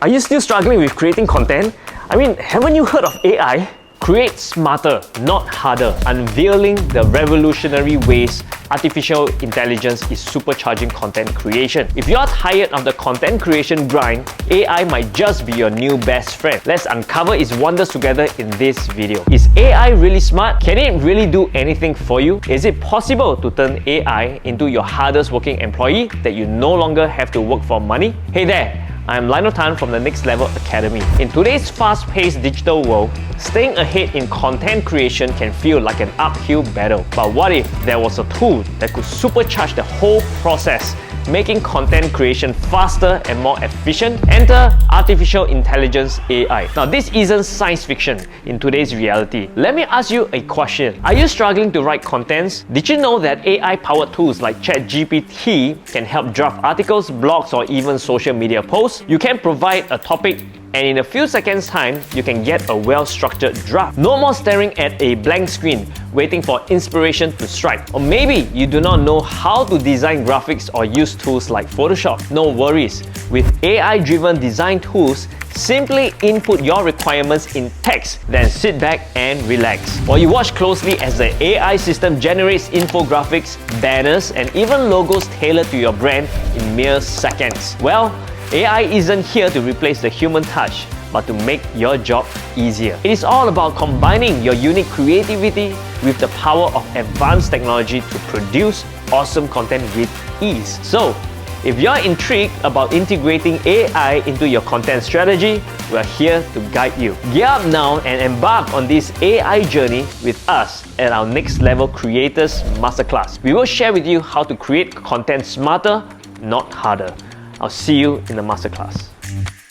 Are you still struggling with creating content? I mean, haven't you heard of AI? Create smarter, not harder, unveiling the revolutionary ways artificial intelligence is supercharging content creation. If you're tired of the content creation grind, AI might just be your new best friend. Let's uncover its wonders together in this video. Is AI really smart? Can it really do anything for you? Is it possible to turn AI into your hardest working employee that you no longer have to work for money? Hey there! I'm Lionel Tan from the Next Level Academy. In today's fast-paced digital world, staying ahead in content creation can feel like an uphill battle. But what if there was a tool that could supercharge the whole process, making content creation faster and more efficient? Enter artificial intelligence AI. Now, this isn't science fiction in today's reality. Let me ask you a question. Are you struggling to write contents? Did you know that AI-powered tools like ChatGPT can help draft articles, blogs, or even social media posts? You can provide a topic, and in a few seconds time, you can get a well-structured draft. No more staring at a blank screen, waiting for inspiration to strike. Or maybe you do not know how to design graphics or use tools like Photoshop. No worries. With AI-driven design tools, simply input your requirements in text, then sit back and relax. While you watch closely as the AI system generates infographics, banners, and even logos tailored to your brand in mere seconds. Well, AI isn't here to replace the human touch, but to make your job easier. It is all about combining your unique creativity with the power of advanced technology to produce awesome content with ease. So, if you're intrigued about integrating AI into your content strategy, we're here to guide you. Gear up now and embark on this AI journey with us at our Next Level Creators Masterclass. We will share with you how to create content smarter, not harder. I'll see you in the masterclass.